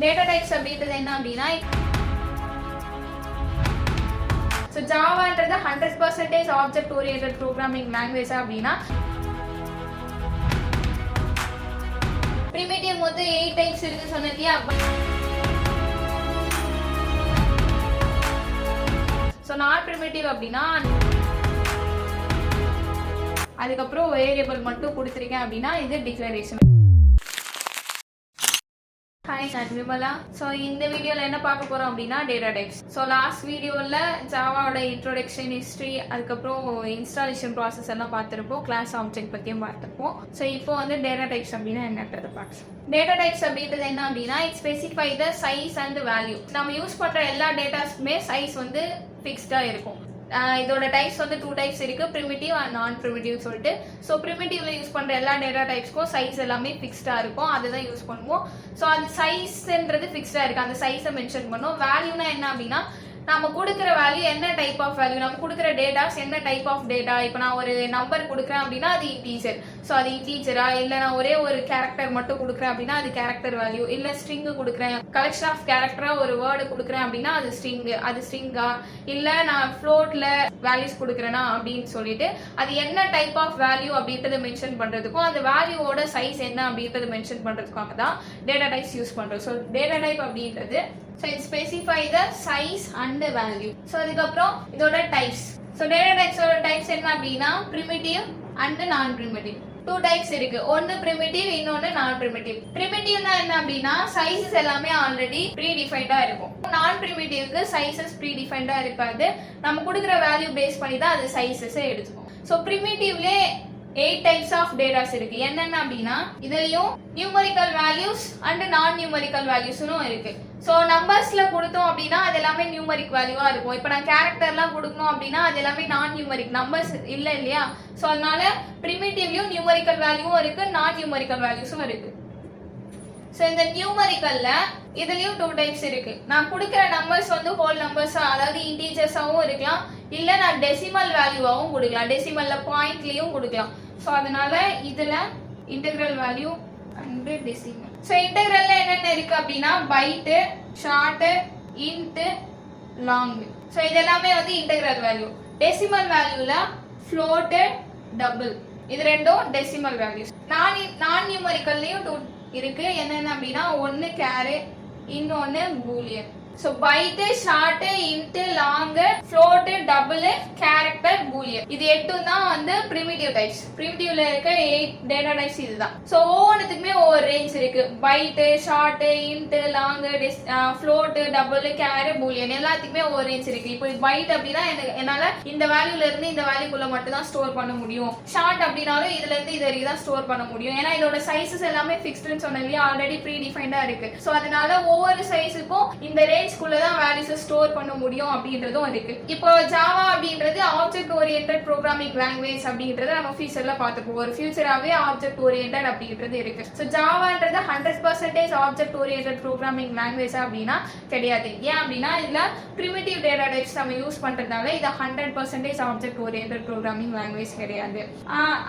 Data types அப்படின்றது என்ன அப்படின்னா, ஸோ ஜாவான்றது 100% ஆப்ஜெக்ட் ஓரியன்டட் ப்ரோக்ராமிங் லாங்குவேஜ் அப்படின்னா, பிரிமிட்டிவ் மொத்தம் 8 டைப்ஸ் இருக்கு சொன்னதியா. ஸோ நான் பிரிமிட்டிவ் அப்படின்னா, அதுக்கப்புறம் வேரியபிள் மட்டும் கொடுத்துருக்கேன் அப்படின்னா இது டிக்ளரேஷன். ஹாய், நான் விமலா. ஸோ இந்த வீடியோவில் என்ன பார்க்க போகிறோம் அப்படின்னா டேட்டா டைப்ஸ். ஸோ லாஸ்ட் வீடியோவில் ஜாவாவோட இன்ட்ரோடக்ஷன் ஹிஸ்ட்ரி, அதுக்கப்புறம் இன்ஸ்டாலேஷன் ப்ராசஸ் எல்லாம் பார்த்துருப்போம், கிளாஸ் ஆப்ஜெக்ட் பற்றியும் பார்த்துருப்போம். ஸோ இப்போ வந்து டேட்டா டைப்ஸ் அப்படின்னா என்னன்றது பார்க்கலாம். டேட்டா டைப்ஸ் அப்படின்றது என்ன அப்படின்னா, it specify the size and value. நம்ம யூஸ் பண்ணுற எல்லா டேட்டாஸ்க்குமே சைஸ் வந்து ஃபிக்ஸ்டாக இருக்கும். இதோட டைப்ஸ் வந்து 2 டைப்ஸ் இருக்கு, பிரிமிட்டிவ் அண்ட் நான் பிரிமிட்டிவ் சொல்லிட்டு. ஸோ பிரிமிட்டிவ்ல யூஸ் பண்ற எல்லா டேட்டா டைப்ஸ்க்கும் சைஸ் எல்லாமே ஃபிக்ஸ்டா இருக்கும், அதுதான் யூஸ் பண்ணுவோம். ஸோ அந்த சைஸ்ன்றது ஃபிக்ஸ்டா இருக்கு, அந்த சைஸை மென்ஷன் பண்ணும். வேல்யூனா என்ன அப்படின்னா, நம்ம கொடுக்குற வேல்யூ என்ன டைப் ஆஃப் வேல்யூ, நம்ம கொடுக்குற டேட்டாஸ் என்ன டைப் ஆஃப் டேட்டா. இப்போ நான் ஒரு நம்பர் கொடுக்குறேன் அப்படின்னா அது இன்டீஜர், ஸோ அது இன்டீஜரா, இல்லை நான் ஒரே ஒரு கேரக்டர் மட்டும் கொடுக்குறேன் அப்படின்னா அது கேரக்டர் வேல்யூ, இல்லை ஸ்ட்ரிங் கொடுக்குறேன், கலெக்ஷன் ஆஃப் கேரக்டரா ஒரு வேர்டு கொடுக்குறேன் அப்படின்னா அது ஸ்ட்ரிங், அது ஸ்ட்ரிங்கா, இல்லை நான் ஃப்ளோட்ல வேல்யூஸ் கொடுக்குறேன்னா அப்படின்னு சொல்லிட்டு அது என்ன டைப் ஆஃப் வேல்யூ அப்படின்றத மென்ஷன் பண்றதுக்கும் அந்த வேல்யூவோட சைஸ் என்ன அப்படின்றத மென்ஷன் பண்றதுக்காக தான் டேட்டா டைப்ஸ் யூஸ் பண்றோம். ஸோ டேட்டா டைப் அப்படின்றது so it specify the size and the value. so அதுக்கப்புறம் இதோட டைப்ஸ். so data types ஓட டைப்ஸ் என்ன அப்படின்னா, primitive and non primitive. 2 types இருக்கு, ஒன்னு primitive, இன்னொன்னு non primitive. primitive-னா என்ன அப்படின்னா, சைஸஸ் எல்லாமே ஆல்ரெடி ப்ரீடிஃபைண்டா இருக்கும். நான் primitive-க்கு சைஸஸ் ப்ரீடிஃபைண்டா இருக்காது, நம்ம கொடுக்குற வேல்யூ பேஸ் பண்ணி தான் அது சைஸஸ் எடுத்துக்கும். so primitive-லே 8 டைப்ஸ் ஆஃப் டேட்டாஸ் இருக்கு. என்னென்ன அப்படின்னா, இதுலயும் நியூமரிக்கல் வேல்யூஸ் அண்ட் நான் நியூமரிக்கல் வேல்யூஸ்னும் இருக்கு. ஸோ நம்பர்ஸ்ல கொடுத்தோம் அப்படின்னா அது எல்லாமே நியூமரிக் வேல்யூவா இருக்கும். இப்போ நான் கேரக்டர்லாம் கொடுக்கணும் அப்படின்னா அது எல்லாமே நான் நியூமரிக், நம்பர்ஸ் இல்லை இல்லையா. ஸோ அதனால பிரிமிட்டிவ்லயும் நியூமரிக்கல் வேல்யூவும் இருக்கு, நான் நியூமரிக்கல் வேல்யூஸும் இருக்கு. ஸோ இந்த நியூமரிக்கல்ல இதுலயும் 2 டைப்ஸ் இருக்கு. நான் கொடுக்குற நம்பர்ஸ் வந்து ஹோல் நம்பர்ஸா, அதாவது இன்டீஜர்ஸாவும் இருக்கலாம், இல்ல நான் டெசிமல் வேல்யூவாவும் கொடுக்கலாம், டெசிமல்ல பாயிண்ட்லயும் கொடுக்கலாம். ஸோ அதனால இதுல integral value and decimal. So இன்டெகிரல்ல என்னென்ன இருக்கு அப்படின்னா, byte, short, int, long. So இது எல்லாமே வந்து இன்டெகிரல் வேல்யூ. டெசிமல் வேல்யூல ஃப்ளோட், டபுள், இது ரெண்டும் டெசிமல் வேல்யூஸ். நான் நியூமரிக்கல்லையும் 2 இருக்கு. என்னென்ன அப்படின்னா, ஒன்னு கேர், இன்னொன்னு Boolean. So byte, short, int, long, float, double, character, Boolean. இது 8 தான் வந்து பிரிமிட்டிவ் டைப்ஸ். பிரிமிட்டிவ்ல இருக்க 8 டேட்டா டைப்ஸ் இதுதான். சோ ஒவ்வொன்றுத்துக்குமே ஒவ்வொரு ரேஞ்ச் இருக்கு. Byte, short, int, long, float, double, care, Boolean எல்லாத்துக்குமே ஒவ்வொரு ரேஞ்ச் இருக்கு. இப்போ பைட் அப்படின்னா என்னால இந்த வேல்யூல இருந்து இந்த வேல்யூக்குள்ள மட்டும் தான் ஸ்டோர் பண்ண முடியும். ஷார்ட் அப்படின்னாலும் இதுல இருந்து இது வரைக்கும் தான் ஸ்டோர் பண்ண முடியும். ஏன்னா இதோட சைஸஸ் எல்லாமே ஃபிக்ஸ்டுன்னு சொன்னது ஆல்ரெடி ப்ரீ டிஃபைண்டா இருக்கு. சோ அதனால ஒவ்வொரு சைஸுக்கும் இந்த ரேஞ்ச்குள்ளதான் வேல்யூஸ் ஸ்டோர் பண்ண முடியும் அப்படின்றதும் இருக்கு. இப்போ ஜாவா அப்படின்றது ஆப்ஜெக்ட் ஓரியன்டட் ப்ரோக்ராமிங் லாங்குவேஜ் அப்படின்றத நம்ம ஃபியூச்சர்ல பார்த்துப்போம். ஒரு ஃபியூச்சராவே ஆப்ஜெக்ட் ஓரியன்டட் அப்படின்றது இருக்கு. ஸோ ஜாவான்றது 100% ஆப்ஜெக்ட் ஓரியன்டட் ப்ரோக்ராமிங் லாங்குவேஜ் அப்படின்னா கிடையாது. ஏன் அப்படின்னா இதுல பிரிமிட்டிவ் டேட்டா டைப்ஸ் நம்ம யூஸ் பண்றதுனால இது 100% ஆப்ஜெக்ட் ஓரியன்டட் ப்ரோக்ராமிங் லாங்குவேஜ் கிடையாது.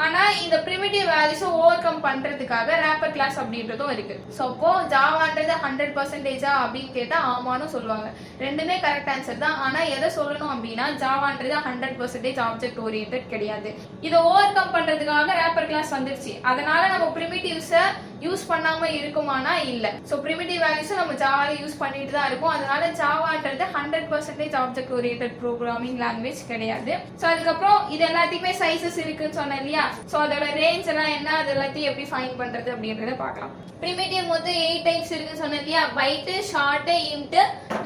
ஆனா இந்த பிரிமிட்டிவ் வேல்யூஸ் ஓவர் கம் பண்றதுக்காக ரேப்பர் கிளாஸ் அப்படின்றதும் இருக்கு. ஸோ இப்போ ஜாவான்றது 100% அப்படின்னு கேட்டா ஆமான்னு சொல்லுவாங்க. ரெண்டுமே கரெக்ட் ஆன்சர் தான். ஆனா எதை சொல்லணும் அப்படின்னா, ஜாவான்றது 100% ஆப்ஜெக்ட் ஓரியன்டட் கிடையாது. இதை ஓவர் கம் பண்றதுக்காக ரேப்பர் கிளாஸ் வந்துருச்சு. அதனால நம்ம பிரிமிட்டிவ்ஸ யூஸ் பண்ணாம இருக்குமானா இல்ல. சோ பிரிமிட்டிவ் வேல்யூஸ் நம்ம ஜாவால யூஸ் பண்ணிட்டு தான் இருக்கும். அதனால ஜாவான்றது 100% ஆப்ஜெக்ட் ஓரியன்டட் ப்ரோக்ராமிங் லாங்குவேஜ் கிடையாது. சோ அதுக்கப்புறம் இது எல்லாத்துக்குமே சைஸஸ் இருக்குன்னு சொன்னேன் இல்லையா. சோ அதோட ரேஞ்ச் எல்லாம் என்ன, அது எல்லாத்தையும் எப்படி ஃபைண்ட் பண்றது அப்படின்றத பார்க்கலாம். பிரிமிட்டிவ் மொத்தம் 8 டைப்ஸ் இருக்குன்னு சொன்னேன் இல்லையா. Byte, short, int,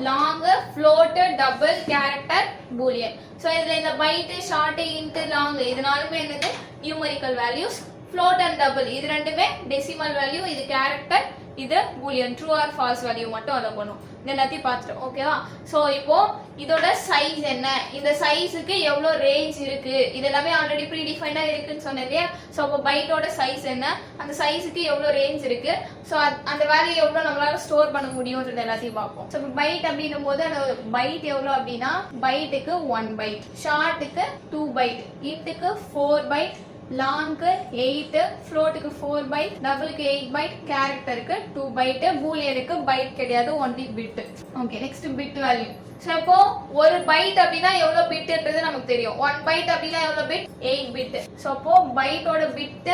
long, float, double, character, Boolean. So இதுல இந்த பைட், ஷார்ட், இன்ட், லாங் இதனாலுமே என்னது numerical values. Float and double இது ரெண்டுமே டெசிமல் வேல்யூ, இது கேரக்டர், இது Boolean, true or false value மட்டும் அதை பண்ணும். இந்த எல்லாத்தையும் பார்த்துட்டோம், ஓகேவா. சோ இப்போ இதோட சைஸ் என்ன, இந்த சைஸுக்கு எவ்வளவு ரேஞ்ச் இருக்கு, இது எல்லாமே ஆல்ரெடி ப்ரீ டிஃபைண்டா இருக்குன்னு சொன்னதே. சோ அப்போ பைட்டோட சைஸ் என்ன, அந்த சைஸுக்கு எவ்வளவு ரேஞ்ச் இருக்கு, சோ அந்த வேல்யூ எவ்வளவு நம்மளால ஸ்டோர் பண்ண முடியும்ன்றது எல்லாத்தையும் பார்ப்போம். சோ பைட் அப்படின்னும் போது அந்த பைட் எவ்வளவு அப்படின்னா, பைட்டுக்கு 1 பைட், ஷார்ட்டுக்கு 2 பைட், இன்ட்டுக்கு 4 பைட், லாங்க்கு 8, ஃப்ளோட்டுக்கு 4 பைட், டபுளுக்கு 8 பைட், கேரக்டருக்கு 2 பைட், பூலியனுக்கு பைட் கிடையாது, only bit. Okay, next bit value. So இப்போ ஒரு பைட் அப்படினா எவ்வளவு பிட்ன்றது நமக்கு தெரியும். 1 பைட் அப்படினா எவ்வளவு பிட்? 8 பிட். சோ அப்போ பைட்டோட பிட்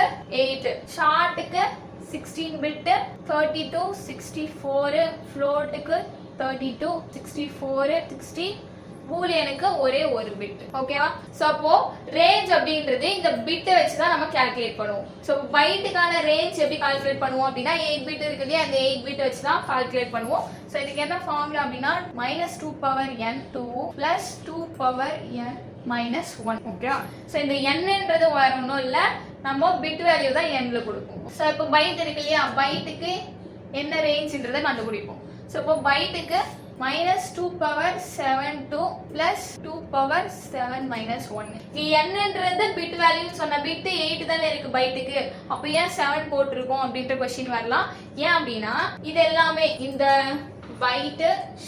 8. ஷார்ட்டுக்கு 16 பிட், 32, 64, ஃப்ளோட்டுக்கு 32, 64, 60, பூலியனுக்கு ஒரே ஒரு பிட். ஓகேவா? சோ அப்போ ரேஞ்ச் அப்படின்றது இந்த பிட் வச்சு தான் நம்ம கால்குலேட் பண்ணுவோம். சோ பைட்டுக்கான ரேஞ்ச் எப்படி கால்குலேட் பண்ணுவோம் அப்படின்னா 8 பிட் இருக்கு இல்லையா, அந்த 8 பிட் வச்சு தான் கால்குலேட் பண்ணுவோம். சோ இதுக்கு என்ன ஃபார்முலா அப்படின்னா -2 power n 2 plus 2 power n -1. Okay, so இந்த n-ன்றது வேற ஒண்ணும் இல்ல, நம்ம பிட் வேல்யூ தான் n ல கொடுப்போம். சோ இப்போ பைட் இருக்கு இல்லையா, பைட்டுக்கு என்ன ரேஞ்ச்ன்றதை கண்டுபிடிப்போம். சோ இப்போ பைட்டுக்கு -2 power 7 2 plus 2 power 7 -1. என்னன்றது பிட் வேல்யூ சொன்ன பிட் 8 தானே இருக்கு பைட்டுக்கு, அப்ப ஏன் 7 போட்டிருக்கோம் அப்படின்ற क्वेश्चन வரலாம். ஏன் அப்படின்னா இது எல்லாமே இந்த byte,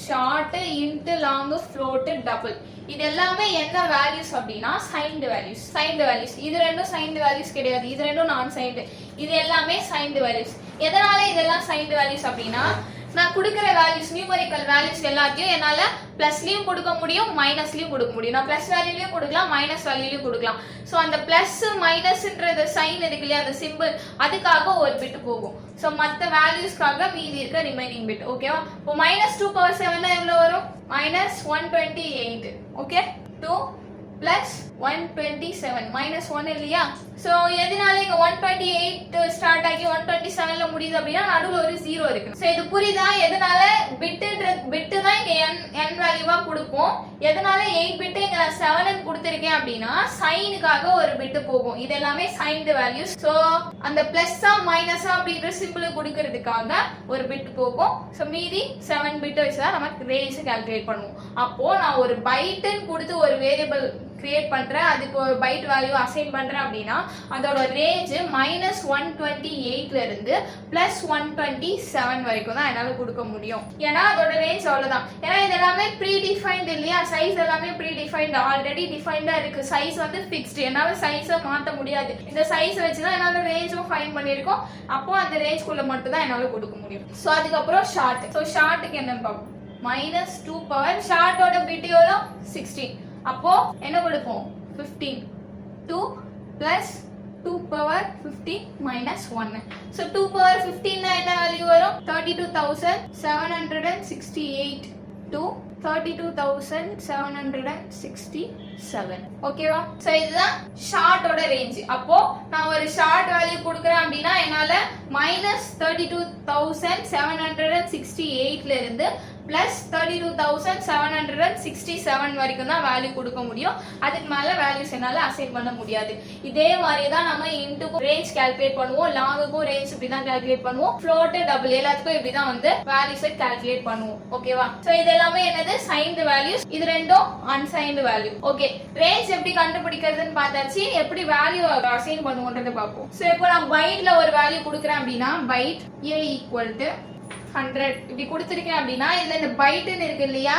short, int, long, float, double இது எல்லாமே என்ன வேல்யூஸ் அப்படின்னா சைன்டு வேல்யூஸ். சைன்டு வேல்யூஸ் இது ரெண்டும் சைன்டு வேல்யூஸ் கிடையாது, இது ரெண்டும் நான் சைன்டு, இது எல்லாமே சைன்டு வேல்யூஸ். எதனால இதெல்லாம் சைன்டு வேல்யூஸ் அப்படின்னா நான் கொடுக்கிற வேல்யூஸ், நியூமரிக்கல் வேல்யூஸ் எல்லாத்தையும் என்னால பிளஸ்லயும் கொடுக்க முடியும், மைனஸ்லயும் கொடுக்க முடியும். நான் பிளஸ் வேல்யூலயும் கொடுக்கலாம், மைனஸ் வேல்யூலயும் கொடுக்கலாம். சோ அந்த பிளஸ் மைனஸ்ன்றது சைன் இருக்கு இல்லையா, அந்த சிம்பிள், அதுக்காக ஒரு பிட் போகும். சோ மத்த வேல்யூஸ்க்காக மீதி இருக்க ரிமைனிங் பிட். ஓகேவா? இப்போ -2 power 7 எவ்வளவு வரும்? -128. ஓகே, 2 plus 127 -1 இல்லையா? சோ எதனால இங்க 128 ஸ்டார்ட் ஆகி 127 ல முடியுது அப்படின்னா நடுவுல ஒரு 0 இருக்கு. சோ இது புரியுதா? எதனால பிட் தான் இங்க n வேல்யூவா கொடுப்போம். எதனால 8 பிட் இங்க நான் 7 ன்னு கொடுத்திருக்கேன் அப்படின்னா சைனுக்காக ஒரு பிட் போகும். இது எல்லாமே சைன்டு வேல்யூஸ். சோ அந்த பிளஸ்ஸா மைனஸா அப்படிங்கற சிம்பிள் கொடுக்கிறதுக்காக ஒரு பிட் போகும். சோ மீதி 7 பிட் வச்சு தான் நம்ம ரேஞ்ச் கால்குலேட் பண்ணுவோம். அப்போ நான் ஒரு பைட்னு கொடுத்து ஒரு வேரியபிள் கிரியேட் பண்றேன், அதுக்கு ஒரு பைட் வேல்யூ அசைன் பண்றேன் அப்படின்னா அதோட ரேஞ்ச் -128 ல இருந்து +127 வரைக்கும் தான் என்னால கொடுக்க முடியும். ஏன்னா அதோட ரேஞ்ச் அவ்வளவுதான். ஏன்னா இது எல்லாமே ப்ரீ டிஃபைன்ட் இல்லையா, சைஸ் எல்லாமே ப்ரீ டிஃபைன்ட், ஆல்ரெடி டிஃபைன்டா இருக்கு. சைஸ் வந்து ஃபிக்ஸ்டு, என்னால சைஸை மாத்த முடியாது. இந்த சைஸ் வச்சுதான் என்னால ரேஞ்சும் ஃபைண்ட் பண்ணிருக்கோம். அப்போ அந்த ரேஞ்ச்குள்ள மட்டும் தான் என்னால கொடுக்க முடியும். சோ அதுக்கப்புறம் ஷார்ட். சோ ஷார்ட்டுக்கு என்னன்னு பார்ப்போம். -2 பவர் ஷார்ட்டோட பிட் எவ்வளோ? 16. அப்போ என்ன கொடுப்போம்? 15. 2 plus 2 power 15 -1. So 2 power 15 னா என்ன வேல்யூ வரும்? 32,768 to 32,767. ஓகேவா? சோ இதுதான் ஷார்ட்டோட ரேஞ்ச். அப்போ நான் ஒரு ஷார்ட் வேல்யூ கொடுக்கறேன் அப்படினா என்னால -32,768 ல இருந்து +32,767 வரைக்கும் தான் வேல்யூ கொடுக்க முடியும். அதுக்கு மேல வேல்யூஸ் என்னால அசைன் பண்ண முடியாது. இதே மாதிரி தான் நம்ம இன்டுக்கு ரேஞ்ச் கால்குலேட் பண்ணுவோம், லாங்குக்கும் ரேஞ்ச் இப்படி தான் கால்குலேட் பண்ணுவோம், ஃப்ளோட், டபுள் எல்லாத்துக்கும் இப்படி தான் வந்து வேல்யூஸை கால்குலேட் பண்ணுவோம். ஓகேவா? சோ இது எல்லாமே என்னது? Signed values. இது ரெண்டும் அன்சைன்டு வேல்யூ. ஓகே, ரேஞ்ச் எப்படி கண்டுபிடிக்கிறதுன்னு பார்த்தாச்சு. எப்படி வேல்யூ அசைன் பண்ணுவோம்ன்றத பார்ப்போம். சோ இப்போ நான் பைட்ல ஒரு வேல்யூ கொடுக்குறேன் அப்படின்னா பைட் a = 100 இப்படி கொடுத்திருக்கேன் அப்படின்னா இதுல இந்த பைட்னு இருக்கு இல்லையா,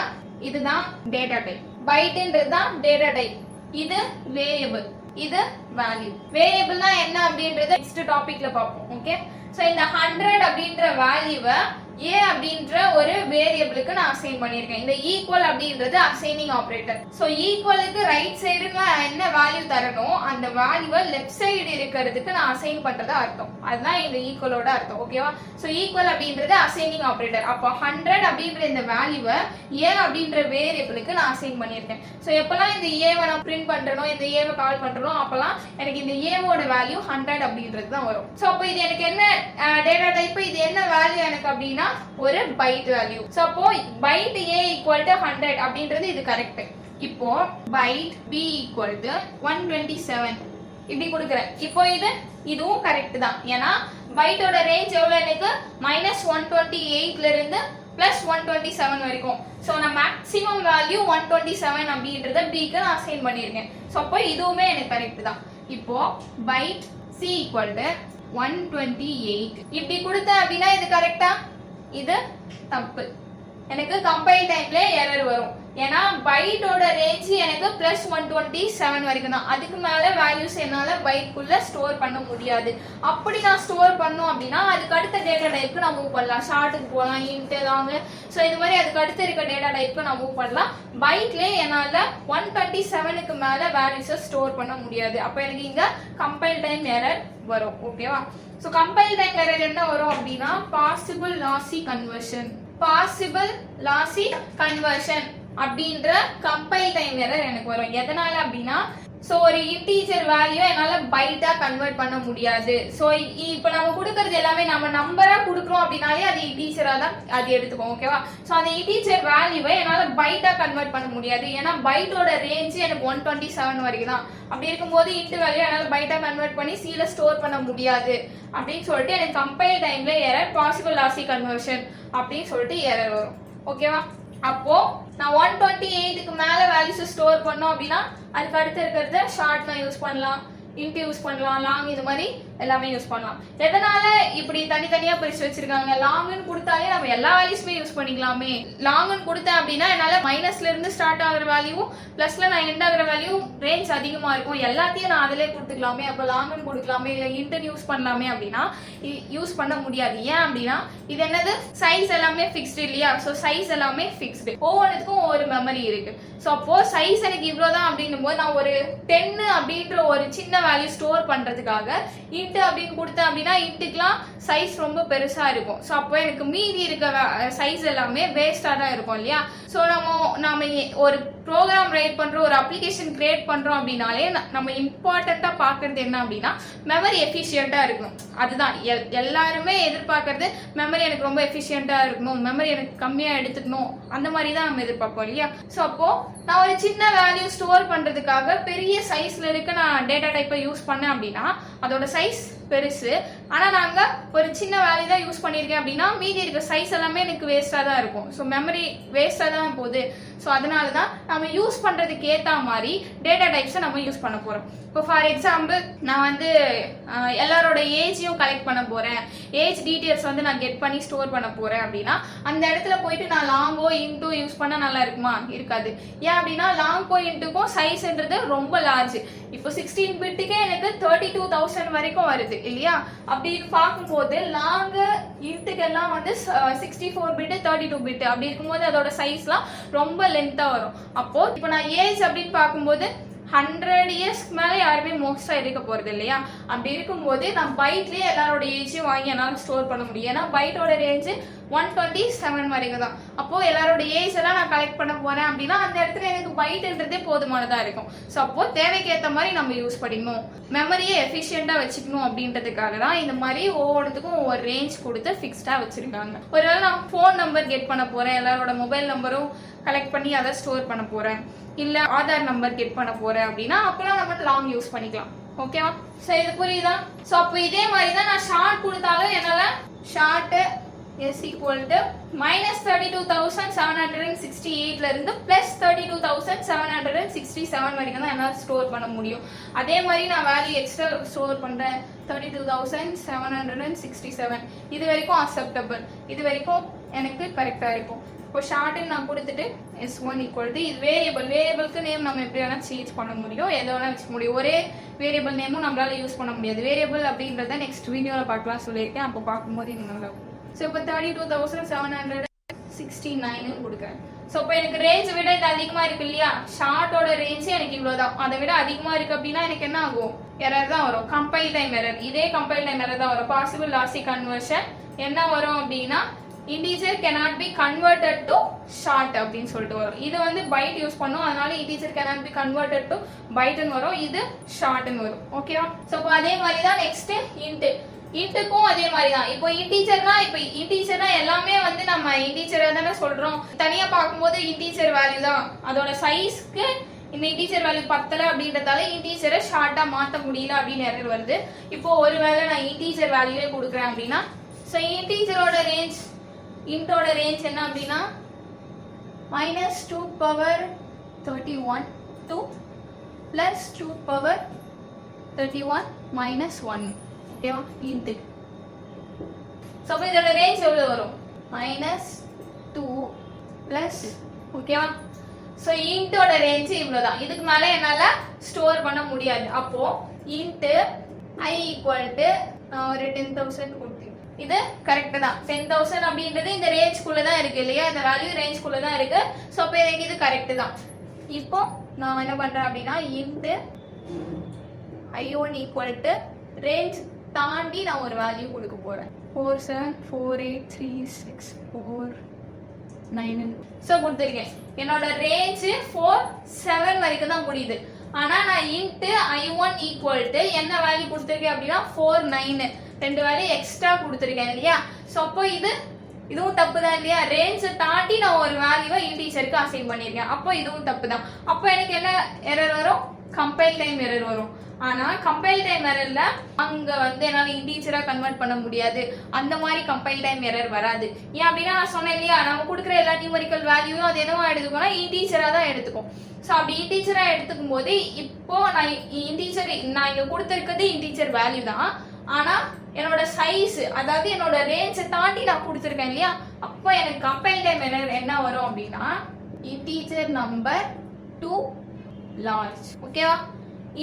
இதுதான் டேட்டா டைப். பைட்ன்றது தான் டேட்டா டைப், இது வேரியபிள், இது வேல்யூ. வேரியபிள்னா என்ன அப்படின்றத நெக்ஸ்ட் டாபிக்ல பார்ப்போம். ஓகே, சோ இந்த 100 அப்படின்ற வேல்யூவை a அப்படின்ற ஒரு வேரியபிளுக்கு நான் அசைன் பண்ணிருக்கேன். இந்த ஈக்குவல் அப்படின்றது அசைனிங் ஆபரேட்டர். சோ ஈக்குவலுக்கு ரைட் சைடுல என்ன வேல்யூ தரணும், அந்த வேல்யூவை லெஃப்ட் சைடு இருக்கிறதுக்கு நான் அசைன் பண்றதா அர்த்தம். அதுதான் இந்த ஈக்குவலோட அர்த்தம். ஓகேவா? சோ ஈக்குவல் அப்படின்றது அசைனிங் ஆபரேட்டர். அப்போ 100 அப்படின்ற இந்த வேல்யூவை a அப்படின்ற வேரியபிளுக்கு நான் அசைன் பண்ணிருக்கேன். சோ எப்பலாம் இந்த a-வை நான் பிரிண்ட் பண்றனோ, இந்த a-வை கால் பண்றனோ, அப்பலாம் எனக்கு இந்த a-வோட வேல்யூ 100 அப்படின்றது தான் வரும். சோ அப்போ இது எனக்கு என்ன டேட்டா டைப், இது என்ன வேல்யூ எனக்கு அப்படின்னா ஒரு பைட் வேல்யூ. சோ அப்போ பைட் a = 100 அப்படின்றது இது கரெக்ட். இப்போ பைட் b = 127 இப்படி கொடுக்கிறேன். இப்போ இதுவும் கரெக்ட் தான். ஏன்னா பைட்டோட ரேஞ்ச் எவ்வளவு? எனக்கு -128 ல இருந்து +127 வரைக்கும். சோ நான் மேக்ஸிமம் வேல்யூ 127 அப்படின்றத b க்கு நான் அசைன் பண்ணிருக்கேன். சோ அப்போ இதுவுமே எனக்கு கரெக்ட் தான். இப்போ பைட் c = 128 இப்படி கொடுத்தேன் அப்படின்னா இது கரெக்டா? இது தப்பு. எனக்கு கம்பைல் டைம்ல எரர் வரும். ஏன்னா பைட்டோட ரேஞ்ச் எனக்கு +127 வரைக்கும் தான். அதுக்கு மேல வேல்யூஸ் என்னால பைட்குள்ள ஸ்டோர் பண்ண முடியாது. அப்படி நான் ஸ்டோர் பண்ணோம் அப்படின்னா அதுக்கு அடுத்த டேட்டா டைப்க்கு நான் மூவ் பண்ணலாம். ஷார்ட்டுக்கு போகலாம், இன்ட் லாங். ஸோ இது மாதிரி அதுக்கு அடுத்து இருக்க டேட்டா டைப்க்கு நான் மூவ் பண்ணலாம். பைட்ல என்னால 127க்கு மேல வேல்யூஸை ஸ்டோர் பண்ண முடியாது. அப்ப எனக்கு இங்க கம்பைல் டைம் எரர் வரும். ஓகேவா? ஸோ கம்பைல் டைம் எரர் என்ன வரும் அப்படின்னா பாசிபிள் லாசி கன்வர்ஷன் அப்படின்ற கம்பைல் டைம் எரர் எனக்கு வரும். எதனால அப்படின்னா சோ ஒரு இன்டீஜர் வேல்யூ என்னால பைட்டா கன்வெர்ட் பண்ண முடியாது. சோ இப்போ நம்ம கொடுக்கறது எல்லாமே நம்ம நம்பரா கொடுக்குறோம் அப்படின்னாலே அது இன்டீஜரா தான் அது எடுத்துக்கும். ஓகேவா? சோ அந்த இன்டீஜர் வேல்யூவை என்னால பைட்டா கன்வெர்ட் பண்ண முடியாது. ஏன்னா பைட்டோட ரேஞ்ச் எனக்கு 127 வரைக்கும் தான். அப்படி இருக்கும்போது இன்ட் வேல்யூ என்னால பைட்டா கன்வெர்ட் பண்ணி சீல ஸ்டோர் பண்ண முடியாது அப்படின்னு சொல்லிட்டு எனக்கு கம்பைல் டைம்ல எரர் பாசிபிள் லாசி கன்வர்ஷன் அப்படின்னு சொல்லிட்டு எரர் வரும். ஓகேவா? அப்போ நான் 128க்கு மேல வேல்யூஸ் ஸ்டோர் பண்ணோம் அப்படின்னா அதுக்கு அடுத்து இருக்கிறத ஷார்ட் நான் யூஸ் பண்ணலாம், இன்ட் யூஸ் பண்ணலாம், லாங் இது மாதிரி எல்லாமே யூஸ் பண்ணலாம். எதனால இப்படி தனித்தனியா பிரிச்சு வச்சிருக்காங்க? லாங்னு கொடுத்தாலே நம்ம எல்லா வேல்யூஸுமே யூஸ் பண்ணிக்கலாமே. லாங்னு கொடுத்தேன் அப்படின்னா என்னால மைனஸ்ல இருந்து ஸ்டார்ட் ஆகுற வேல்யூ பிளஸ்ல நான் எண்ட் ஆகுற வேல்யூ ரேஞ்ச் அதிகமா இருக்கும். எல்லாத்தையும் நான் அதிலே கொடுத்துக்கலாமே. அப்ப லாங்னு கொடுக்கலாமே, இல்ல இன்ட் யூஸ் பண்ணலாமே அப்படின்னா யூஸ் பண்ண முடியாது. ஏன் அப்படின்னா இது என்னது சைஸ் எல்லாமே ஃபிக்ஸ்டு இல்லையா? ஸோ சைஸ் எல்லாமே ஃபிக்ஸ்டு. ஒவ்வொன்றுக்கும் ஒவ்வொரு மெமரி இருக்கு. ஸோ அப்போ சைஸ் எனக்கு இவ்வளவுதான் அப்படின்னும் போது நான் ஒரு 10 அப்படின்ற ஒரு சின்ன வேல்யூ ஸ்டோர் பண்றதுக்காக இன்ட் அப்படின்னு கொடுத்தேன் அப்படின்னா இன்ட்டுக்குலாம் சைஸ் ரொம்ப பெருசா இருக்கும். ஸோ அப்போ எனக்கு மீதி இருக்க சைஸ் எல்லாமே வேஸ்டா தான் இருக்கும் இல்லையா? ஸோ நம்ம ஒரு ப்ரோக்ராம் ரைட் பண்றோம், ஒரு அப்ளிகேஷன் கிரியேட் பண்றோம் அப்படின்னாலே நம்ம இம்பார்ட்டண்டா பாக்குறது என்ன அப்படின்னா மெமரி எஃபிஷியன்டா இருக்கணும். அதுதான் எல்லாருமே எதிர்பார்க்கறது. மெமரி எனக்கு ரொம்ப எஃபிஷியன்டா இருக்கணும், மெமரி எனக்கு கம்மியா எடுத்துக்கணும், அந்த மாதிரி தான் நம்ம எதிர்பார்ப்போம் இல்லையா? ஸோ அப்போ நான் ஒரு சின்ன வேல்யூ ஸ்டோர் பண்றதுக்காக பெரிய சைஸ்ல இருக்க நான் டேட்டா டைப்பை யூஸ் பண்ணேன் அப்படின்னா அதோட சைஸ் பெருசு. ஆனா நாங்க ஒரு சின்ன வேல்யூ தான் யூஸ் பண்ணிருக்கேன் அப்படின்னா மீதி இருக்க சைஸ் எல்லாமே எனக்கு வேஸ்டா தான் இருக்கும். ஸோ மெமரி வேஸ்டா தான் போகுது. ஸோ அதனாலதான் நம்ம யூஸ் பண்றதுக்கு ஏத்த மாதிரி டேட்டா டைப்ஸை நம்ம யூஸ் பண்ண போறோம். இப்போ ஃபார் எக்ஸாம்பிள் நான் வந்து எல்லாரோட ஏஜையும் கலெக்ட் பண்ண போறேன், ஏஜ் டீடைல்ஸ் வந்து நான் கெட் பண்ணி ஸ்டோர் பண்ண போறேன் அப்படின்னா அந்த இடத்துல போயிட்டு நான் லாங்கோ இன்டோ யூஸ் பண்ணா நல்லா இருக்குமா? இருக்காது. ஏன் அப்படின்னா லாங்கோ இன்ட்டுக்கும் சைஸ்ன்றது ரொம்ப லார்ஜ். இப்போ 16 பிட்டுக்கே எனக்கு 32,000 வரைக்கும் வருது இல்லையா? அப்படி பார்க்கும்போது லாங் இன்ட்டுக்கெல்லாம் வந்து 64 பிட் 32 பிட் அப்படி இருக்கும்போது அதோட சைஸ்லாம் ரொம்ப லென்த்தா வரும். அப்போ இப்போ நான் ஏஜ் அப்படின்னு பார்க்கும்போது 100 இயர்ஸ்க்கு மேல யாருமே மோஸ்டா இருக்க போறது இல்லையா? அப்படி இருக்கும்போது நான் பைட்லயே எல்லாரோட ஏஜையும் வாங்கி என்னால ஸ்டோர் பண்ண முடியும். ஏன்னா பைட்டோட ரேஞ்சு 127 வரைக்கும் தான். அப்போ எல்லாரோட ஏஜ் எல்லாம் நான் கலெக்ட் பண்ண போறேன் அப்படின்னா அந்த இடத்துல எனக்கு பைட்ன்றதே போதுமானதா இருக்கும். ஸோ அப்போ தேவைக்கு ஏற்ற மாதிரி நம்ம யூஸ் பண்ணிக்கணும், மெமரியை எஃபிஷியண்டா வச்சுக்கணும் அப்படின்றதுக்காக தான் இந்த மாதிரி ஒவ்வொன்றுத்துக்கும் ஒவ்வொரு ரேஞ்ச் கொடுத்து ஃபிக்ஸ்டா வச்சிருக்காங்க. ஒருவேளை நான் ஃபோன் நம்பர் கெட் பண்ண போறேன், எல்லாரோட மொபைல் நம்பரும் கலெக்ட் பண்ணி அதை ஸ்டோர் பண்ண போறேன், இல்ல ஆதார் நம்பர் கெட் பண்ண போறேன் அப்படின்னா அப்பெல்லாம் நம்ம லாங் யூஸ் பண்ணிக்கலாம். ஓகேவா? சோ இது புரியுதா? சோ அப்போ இதே மாதிரி தான் நான் ஷார்ட் கொடுத்தாலும் என்னால ஷார்ட் is equal to -32,768 ல இருந்து +32,767 வரைக்கும் தான் என்னால ஸ்டோர் பண்ண முடியும். அதே மாதிரி நான் வேல்யூ எக்ஸ்ட்ரா ஸ்டோர் பண்றேன் 32,767. இது வரைக்கும் அக்செப்டபிள், இது வரைக்கும் எனக்கு கரெக்டா இருக்கும். இப்போ ஷார்ட் நான் கொடுத்துட்டு S1 equal to இது வேரியபிளுக்கு நேம் நம்ம எப்படி வேணா சேஞ்ச் பண்ண முடியும், எதை வேணா வச்சுக்க முடியும். ஒரே வேரியபிள் நேமும் நம்மளால யூஸ் பண்ண முடியாது. வேரியபிள் அப்படின்றத நெக்ஸ்ட் வீடியோல பார்க்கலாம் சொல்லியிருக்கேன். அப்போ பார்க்கும்போது இன்னும் நல்லா இருக்கும். ஸோ இப்போ 32,769 கொடுக்குறேன். ஸோ இப்போ எனக்கு ரேஞ்ச் விட இது அதிகமா இருக்கு இல்லையா? ஷார்ட்டோட ரேஞ்சு எனக்கு இவ்வளவுதான். அதை விட அதிகமா இருக்கு அப்படின்னா எனக்கு என்ன ஆகும்? எரர் தான் வரும், கம்பைல் டைம் எரர். இதே கம்பைல் டைம் எரர் தான் வரும். பாசிபிள் லாசி கன்வர்ஷன் என்ன வரும் அப்படின்னா integer cannot be converted to short அப்படின்னு சொல்லிட்டு வரும். இது வந்து பைட் யூஸ் பண்ணும், அதனால integer cannot be converted to byte ன்னு வரும், இது short ன்னு வரும். ஓகேவா? சோ அதே மாதிரி தான் நெக்ஸ்ட் int. இன்ட்டுக்கும் அதே மாதிரி தான். இப்போ இன்டீஜர்னா எல்லாமே வந்து நம்ம இன்டீஜரா தானே சொல்றோம். தனியா பார்க்கும்போது இன்டீஜர் வேல்யூ தான். அதோட சைஸ்க்கு இந்த இன்டீஜர் வேல்யூ பத்தல அப்படின்றதால இன்டீஜரை ஷார்ட்டா மாத்த முடியல அப்படின்னு எரர் வருது. இப்போ ஒருவேளை நான் இன்டீஜர் வேல்யூவே கொடுக்குறேன் அப்படின்னா சோ இன்டீஜரோட ரேஞ்ச் இன்டோட ரேஞ்ச் என்ன அப்படின்னா -2^31 to +2^31 -1. ஓகேவா? இன்ட். சோ இதோட ரேஞ்ச் எவ்வளவு வரும்? -2 பிளஸ் ஓகேவா. ஸோ இன்ட்டோட ரேஞ்ச் இவ்வளோதான். இதுக்கு மேலே என்னால் ஸ்டோர் பண்ண முடியாது. அப்போ இன்ட்டு ஐ ஈக்குவல் டு நான் ஒரு 10,000 கொடுத்தேன். இது கரெக்டு தான். 10,000 அப்படின்றது இந்த ரேஞ்ச்குள்ளே தான் இருக்கு இல்லையா, இந்த வேல்யூ ரேஞ்ச்குள்ளே தான் இருக்கு. ஸோ அப்போ எனக்கு இது கரெக்டு தான். இப்போ நான் என்ன பண்ணுறேன் அப்படின்னா into I1 equal to range தாண்டி நான் ஒரு வேல்யூ கொடுக்க போகிறேன். 47483649. ஸோ கொடுத்துருக்கேன். என்னோட ரேஞ்சு 47 வரைக்கும் தான் முடியுது. ஆனா நான் இன்ட்டு I1 ஈக்குவல் டு என்ன வேல்யூ கொடுத்துருக்கேன் அப்படின்னா 49 2 வேல்யூ எக்ஸ்ட்ரா கொடுத்துருக்கேன் இல்லையா. ஸோ அப்போ இதுவும் தப்பு தான் இல்லையா. ரேஞ்சை தாண்டி நான் ஒரு வேல்யூவை இன்டீஜருக்கு அசைன் பண்ணியிருக்கேன். அப்போ இதுவும் தப்பு தான். அப்போ எனக்கு என்ன எரர் வரும்? கம்பைல் டைம் எரர் வரும். ஆனா கம்பைல் டைம் எரர்ல அங்க என்னால இன்டீஜரா கன்வெர்ட் பண்ண முடியாது. அந்த மாதிரி கம்பைல் டைம் எரர் வராது. ஏன் அப்படின்னா நான் சொன்னேன் இல்லையா, நம்ம கொடுக்குற எல்லா நியூமரிக்கல் வேல்யூவும் அது என்னவா எடுத்துக்கோனா இன்டீஜரா தான் எடுத்துக்கும். ஸோ அப்படி இன்டீஜரா எடுத்துக்கும் போது இப்போ நான் இங்க கொடுத்துருக்கிறது இன்டீஜர் வேல்யூ தான். ஆனா என்னோட சைஸ் அதாவது என்னோட ரேஞ்சை தாண்டி நான் கொடுத்துருக்கேன் இல்லையா, அப்போ எனக்கு கம்பைல் டைம் எரர் என்ன வரும் அப்படின்னா இன்டீஜர் நம்பர் 2 large. ஓகேவா,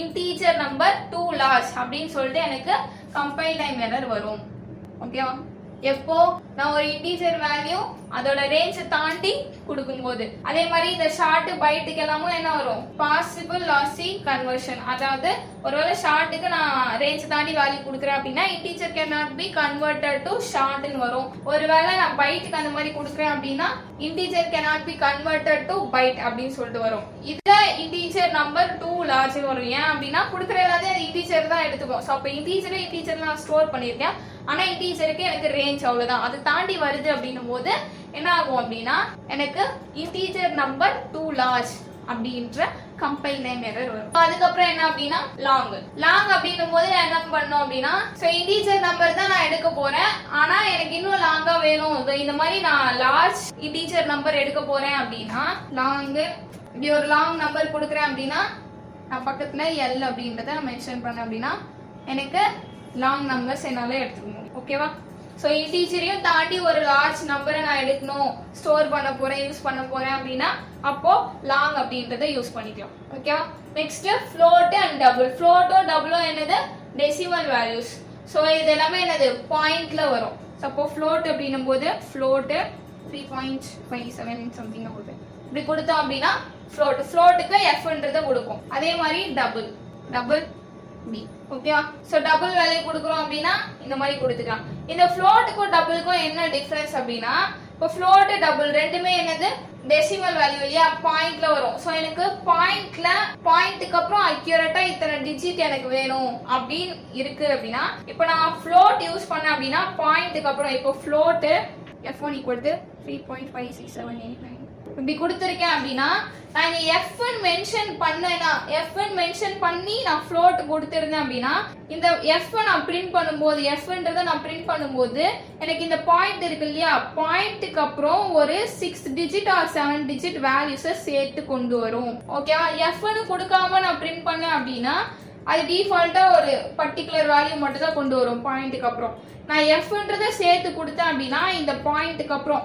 இன்டீஜர் நம்பர் 2 large அப்படின்னு சொல்லிட்டு எனக்கு கம்பைல் டைம் எரர் வரும். ஓகேவா, எப்போ நான் ஒரு இன்டீஜர் வேல்யூ அதோட ரேஞ்சை தாண்டி கொடுக்கும்போது. அதே மாதிரி இந்த ஷார்ட் பைட்டுக்கு எல்லாமும் என்ன வரும்? Possible lossy conversion. அதாவது ஒருவேளை ஷார்ட்டுக்கு நான் ரேஞ்ச் தாண்டி வேல்யூ கொடுக்குறேன் அப்படின்னா integer cannot be converted to ஷார்ட்னு வரும். ஒருவேளை நான் பைட்டுக்கு அந்த மாதிரி கொடுக்குறேன் அப்படின்னா integer cannot be converted to byte அப்படின்னு சொல்லிட்டு வரும். இதுல இன்டீஜர் நம்பர் 2 large வரும். ஏன் அப்படின்னா கொடுக்குற எல்லாத்தையும் அது இன்டீஜர் தான் எடுத்துக்கும். ஸோ அப்போ இன்டீஜர் நான் ஸ்டோர் பண்ணியிருக்கேன். ஆனா இன்டீஜருக்கு எனக்கு ரேஞ்ச் அவ்வளவுதான். அது தாண்டி வருது அப்படின்னும் போது என்ன ஆகும் அப்படின்னா எனக்கு இன்டீஜர் நம்பர் 2 large அப்படின்ற கம்பைல் டைம் எரர் வரும். அதுக்கப்புறம் என்ன அப்படின்னா லாங் அப்படின்னும் போது என்ன பண்ணோம் அப்படின்னா இன்டீஜர் நம்பர் தான் நான் எடுக்க போறேன். ஆனா எனக்கு இன்னும் லாங்கா வேணும். இந்த மாதிரி நான் லார்ஜ் இன்டீஜர் நம்பர் எடுக்க போறேன் அப்படின்னா இப்படி ஒரு லாங் நம்பர் கொடுக்குறேன் அப்படின்னா நான் பக்கத்துல எல் அப்படின்றத நான் மென்ஷன் பண்ணேன் அப்படின்னா எனக்கு லாங் நம்பர்ஸ் என்னால எடுத்துக்க முடியும். ஓகேவா, ஸோ இன்டீஜரையும் தாண்டி ஒரு லார்ஜ் நம்பரை நான் எடுக்கணும், ஸ்டோர் பண்ண போறேன், யூஸ் பண்ண போறேன் அப்படின்னா அப்போ லாங் அப்படின்றத யூஸ் பண்ணிக்கலாம். ஓகேவா, நெக்ஸ்ட் ஃப்ளோட் அண்ட் டபுள். ஃப்ளோட்டும் டபுளும் என்னது? Decimal values. ஸோ இது எல்லாமே என்னது? பாயிண்ட்ல வரும். சப்போ ஃப்ளோட் அப்படின்னும் போது ஃப்ளோட் 3.57 சம்திங் கொடுப்பேன். இப்படி கொடுத்தோம் அப்படின்னா ஃப்ளோட்டுக்கு எஃப்ன்றத கொடுக்கும். அதே மாதிரி டபுள் பி. ஓகேவா, சோ டபுள் வேல்யூ கொடுக்குறோம் அப்படின்னா இந்த மாதிரி கொடுத்துக்கலாம். இந்த ஃப்ளோட்டுக்கும் டபுளுக்கும் என்ன டிஃபரன்ஸ் அப்படின்னா இப்போ ஃப்ளோட் டபுள் ரெண்டுமே என்னது? டெசிமல் வேல்யூ இல்லையா, பாயிண்ட்ல வரும். சோ எனக்கு பாயிண்ட்டுக்கு அப்புறம் அக்யூரேட்டா இத்தனை டிஜிட் எனக்கு வேணும் அப்படின்னு இருக்கு அப்படின்னா இப்போ நான் ஃப்ளோட் யூஸ் பண்ணேன் அப்படின்னா பாயிண்ட்டுக்கு அப்புறம் இப்போ ஃப்ளோட் f1 ஈக்குவல் டு 3.56789 இப்படி கொடுத்துருக்கேன் அப்படின்னா நான் இங்க f1 மென்ஷன் பண்ணி நான் ஃப்ளோட் கொடுத்திருந்தேன் அப்படின்னா இந்த f1 நான் பிரிண்ட் பண்ணும்போது fன்றத நான் பிரிண்ட் பண்ணும்போது எனக்கு இந்த பாயிண்ட் இருக்கு இல்லையா, பாயிண்ட்டுக்கு அப்புறம் ஒரு 6 டிஜிட் ஆர் 7 டிஜிட் வேல்யூஸை சேர்த்து கொண்டு வரும். ஓகேவா, f1 கொடுக்காம நான் பிரிண்ட் பண்ணேன் அப்படின்னா அது டிஃபால்ட்டா ஒரு பர்டிகுலர் வேல்யூ மட்டும் தான் கொண்டு வரும் பாயிண்ட்டுக்கு அப்புறம். நான் எஃப்ன்றத சேர்த்து கொடுத்தேன் அப்படின்னா இந்த பாயிண்ட்டுக்கு அப்புறம்